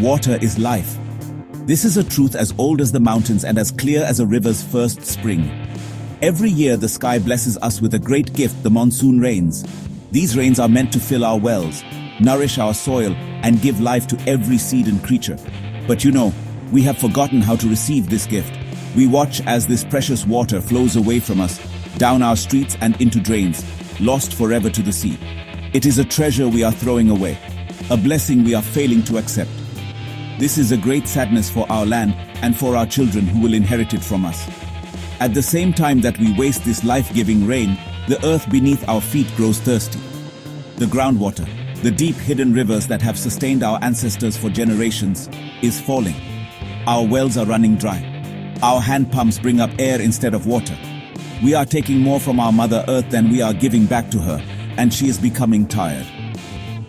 water is life. This is a truth as old as the mountains and as clear as a river's first spring. Every year the sky blesses us with a great gift, the monsoon rains. These rains are meant to fill our wells, nourish our soil, and give life to every seed and creature. But we have forgotten how to receive this gift. We watch as this precious water flows away from us, down our streets and into drains, lost forever to the sea. It is a treasure we are throwing away, a blessing we are failing to accept. This is a great sadness for our land and for our children who will inherit it from us. At the same time that we waste this life-giving rain, the earth beneath our feet grows thirsty. The groundwater, the deep hidden rivers that have sustained our ancestors for generations, is falling. Our wells are running dry. Our hand pumps bring up air instead of water. We are taking more from our Mother Earth than we are giving back to her, and she is becoming tired.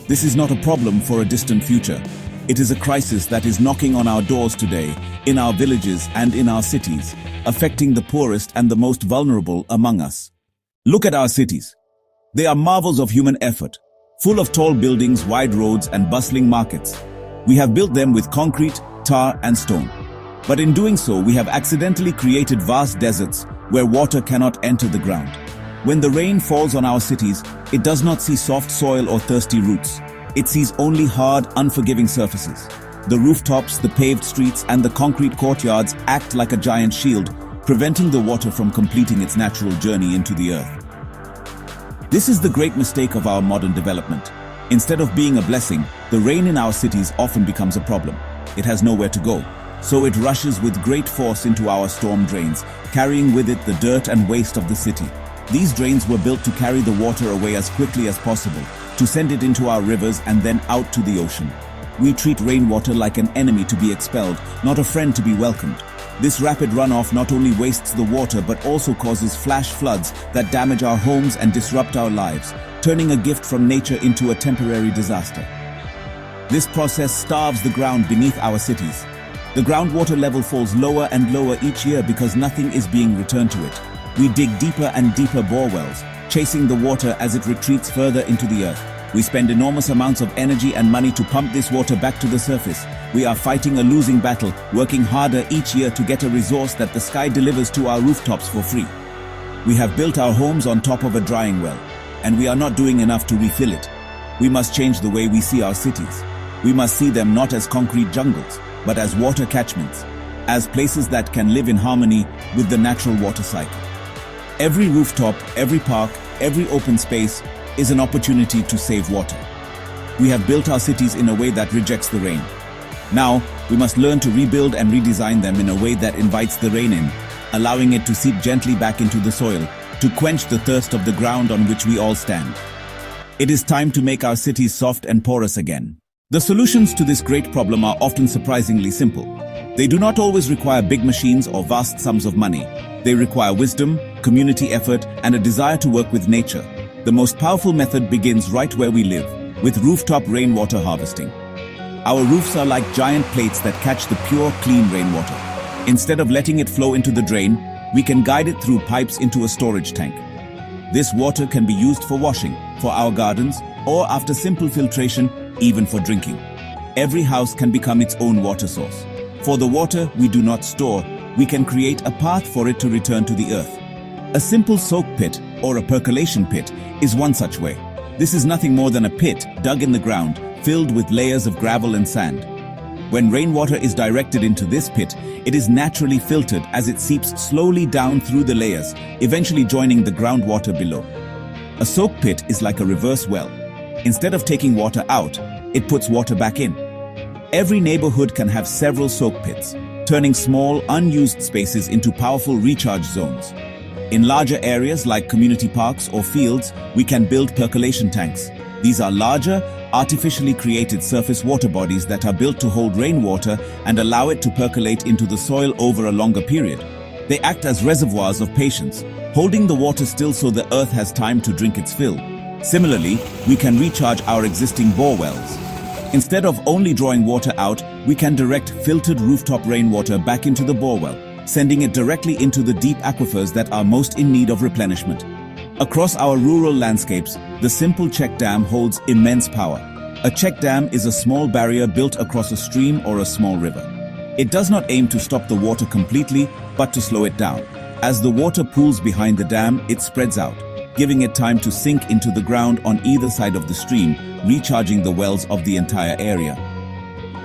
This is not a problem for a distant future. It is a crisis that is knocking on our doors today, in our villages and in our cities, affecting the poorest and the most vulnerable among us. Look at our cities. They are marvels of human effort, full of tall buildings, wide roads, and bustling markets. We have built them with concrete, tar, and stone. But in doing so, we have accidentally created vast deserts where water cannot enter the ground. When the rain falls on our cities, it does not see soft soil or thirsty roots. It sees only hard, unforgiving surfaces. The rooftops, the paved streets, and the concrete courtyards act like a giant shield, preventing the water from completing its natural journey into the earth. This is the great mistake of our modern development. Instead of being a blessing, the rain in our cities often becomes a problem. It has nowhere to go, so it rushes with great force into our storm drains, carrying with it the dirt and waste of the city. These drains were built to carry the water away as quickly as possible, to send it into our rivers and then out to the ocean. We treat rainwater like an enemy to be expelled, not a friend to be welcomed. This rapid runoff not only wastes the water but also causes flash floods that damage our homes and disrupt our lives, turning a gift from nature into a temporary disaster. This process starves the ground beneath our cities. The groundwater level falls lower and lower each year because nothing is being returned to it. We dig deeper and deeper borewells, chasing the water as it retreats further into the earth. We spend enormous amounts of energy and money to pump this water back to the surface. We are fighting a losing battle, working harder each year to get a resource that the sky delivers to our rooftops for free. We have built our homes on top of a drying well, and we are not doing enough to refill it. We must change the way we see our cities. We must see them not as concrete jungles, but as water catchments, as places that can live in harmony with the natural water cycle. Every rooftop, every park, every open space is an opportunity to save water. We have built our cities in a way that rejects the rain. Now, we must learn to rebuild and redesign them in a way that invites the rain in, allowing it to seep gently back into the soil, to quench the thirst of the ground on which we all stand. It is time to make our cities soft and porous again. The solutions to this great problem are often surprisingly simple. They do not always require big machines or vast sums of money. They require wisdom, community effort, and a desire to work with nature. The most powerful method begins right where we live, with rooftop rainwater harvesting. Our roofs are like giant plates that catch the pure, clean rainwater. Instead of letting it flow into the drain, we can guide it through pipes into a storage tank. This water can be used for washing, for our gardens, or after simple filtration, even for drinking. Every house can become its own water source. For the water we do not store, we can create a path for it to return to the earth. A simple soak pit, or a percolation pit, is one such way. This is nothing more than a pit dug in the ground, filled with layers of gravel and sand. When rainwater is directed into this pit, it is naturally filtered as it seeps slowly down through the layers, eventually joining the groundwater below. A soak pit is like a reverse well. Instead of taking water out, it puts water back in. Every neighborhood can have several soak pits, turning small, unused spaces into powerful recharge zones. In larger areas like community parks or fields, we can build percolation tanks. These are larger, artificially created surface water bodies that are built to hold rainwater and allow it to percolate into the soil over a longer period. They act as reservoirs of patience, holding the water still so the earth has time to drink its fill. Similarly, we can recharge our existing bore wells. Instead of only drawing water out, we can direct filtered rooftop rainwater back into the borewell, sending it directly into the deep aquifers that are most in need of replenishment. Across our rural landscapes, the simple check dam holds immense power. A check dam is a small barrier built across a stream or a small river. It does not aim to stop the water completely, but to slow it down. As the water pools behind the dam, it spreads out, giving it time to sink into the ground on either side of the stream, recharging the wells of the entire area.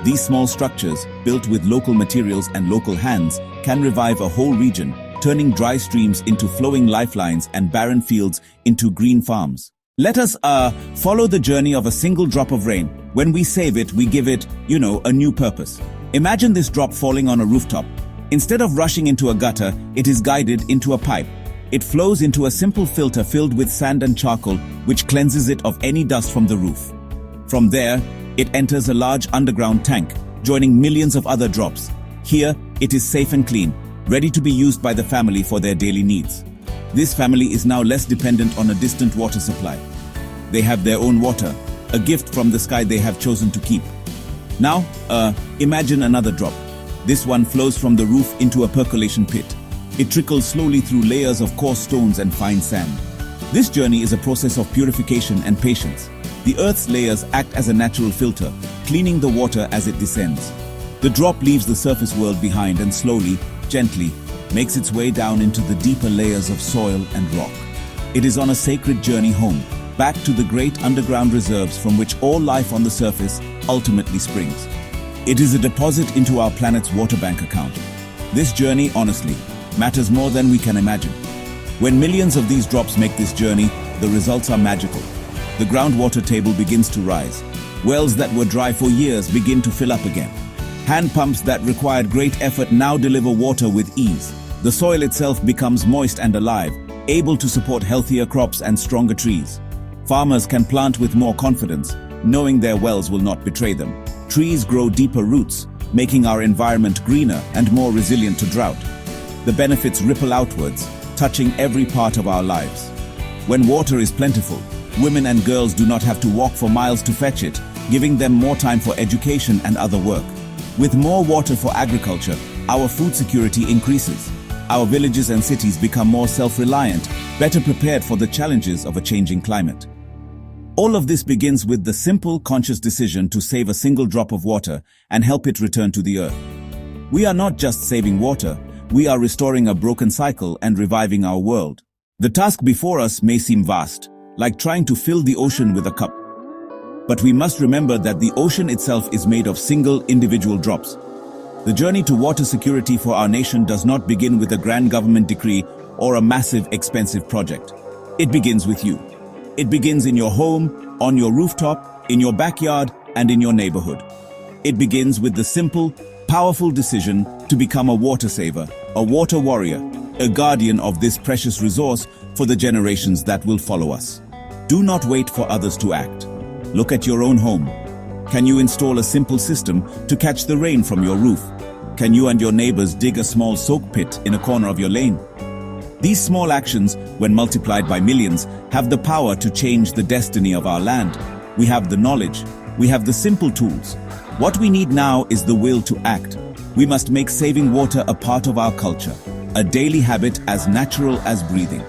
These small structures, built with local materials and local hands, can revive a whole region, turning dry streams into flowing lifelines and barren fields into green farms. Let us follow the journey of a single drop of rain. When we save it, we give it, a new purpose. Imagine this drop falling on a rooftop. Instead of rushing into a gutter, it is guided into a pipe. It flows into a simple filter filled with sand and charcoal, which cleanses it of any dust from the roof. From there, it enters a large underground tank, joining millions of other drops. Here, it is safe and clean, ready to be used by the family for their daily needs. This family is now less dependent on a distant water supply. They have their own water, a gift from the sky they have chosen to keep. Now, imagine another drop. This one flows from the roof into a percolation pit. It trickles slowly through layers of coarse stones and fine sand. This journey is a process of purification and patience. The earth's layers act as a natural filter, cleaning the water as it descends. The drop leaves the surface world behind and slowly, gently, makes its way down into the deeper layers of soil and rock. It is on a sacred journey home, back to the great underground reserves from which all life on the surface ultimately springs. It is a deposit into our planet's water bank account. This journey, honestly, matters more than we can imagine. When millions of these drops make this journey, the results are magical. The groundwater table begins to rise. Wells that were dry for years begin to fill up again. Hand pumps that required great effort now deliver water with ease. The soil itself becomes moist and alive, able to support healthier crops and stronger trees. Farmers can plant with more confidence, knowing their wells will not betray them. Trees grow deeper roots, making our environment greener and more resilient to drought. The benefits ripple outwards, touching every part of our lives. When water is plentiful, women and girls do not have to walk for miles to fetch it, giving them more time for education and other work. With more water for agriculture, our food security increases. Our villages and cities become more self-reliant, better prepared for the challenges of a changing climate. All of this begins with the simple, conscious decision to save a single drop of water and help it return to the earth. We are not just saving water, we are restoring a broken cycle and reviving our world. The task before us may seem vast, like trying to fill the ocean with a cup. But we must remember that the ocean itself is made of single individual drops. The journey to water security for our nation does not begin with a grand government decree or a massive, expensive project. It begins with you. It begins in your home, on your rooftop, in your backyard, and in your neighborhood. It begins with the simple, powerful decision to become a water saver, a water warrior, a guardian of this precious resource for the generations that will follow us. Do not wait for others to act. Look at your own home. Can you install a simple system to catch the rain from your roof? Can you and your neighbors dig a small soak pit in a corner of your lane? These small actions, when multiplied by millions, have the power to change the destiny of our land. We have the knowledge. We have the simple tools. What we need now is the will to act. We must make saving water a part of our culture, a daily habit as natural as breathing.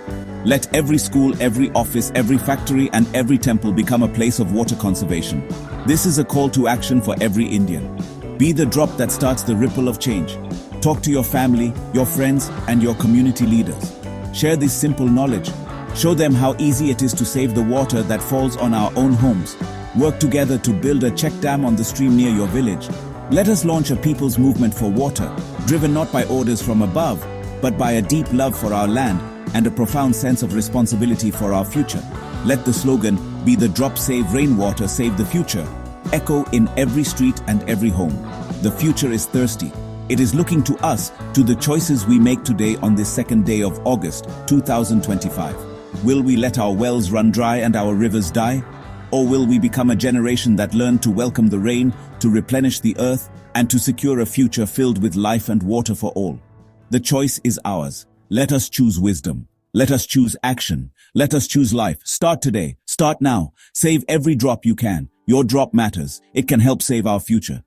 Let every school, every office, every factory, and every temple become a place of water conservation. This is a call to action for every Indian. Be the drop that starts the ripple of change. Talk to your family, your friends, and your community leaders. Share this simple knowledge. Show them how easy it is to save the water that falls on our own homes. Work together to build a check dam on the stream near your village. Let us launch a people's movement for water, driven not by orders from above, but by a deep love for our land and a profound sense of responsibility for our future. Let the slogan, "Be the drop, save rainwater, save the future," echo in every street and every home. The future is thirsty. It is looking to us, to the choices we make today on this second day of August, 2025. Will we let our wells run dry and our rivers die? Or will we become a generation that learn to welcome the rain, to replenish the earth, and to secure a future filled with life and water for all? The choice is ours. Let us choose wisdom. Let us choose action. Let us choose life. Start today. Start now. Save every drop you can. Your drop matters. It can help save our future.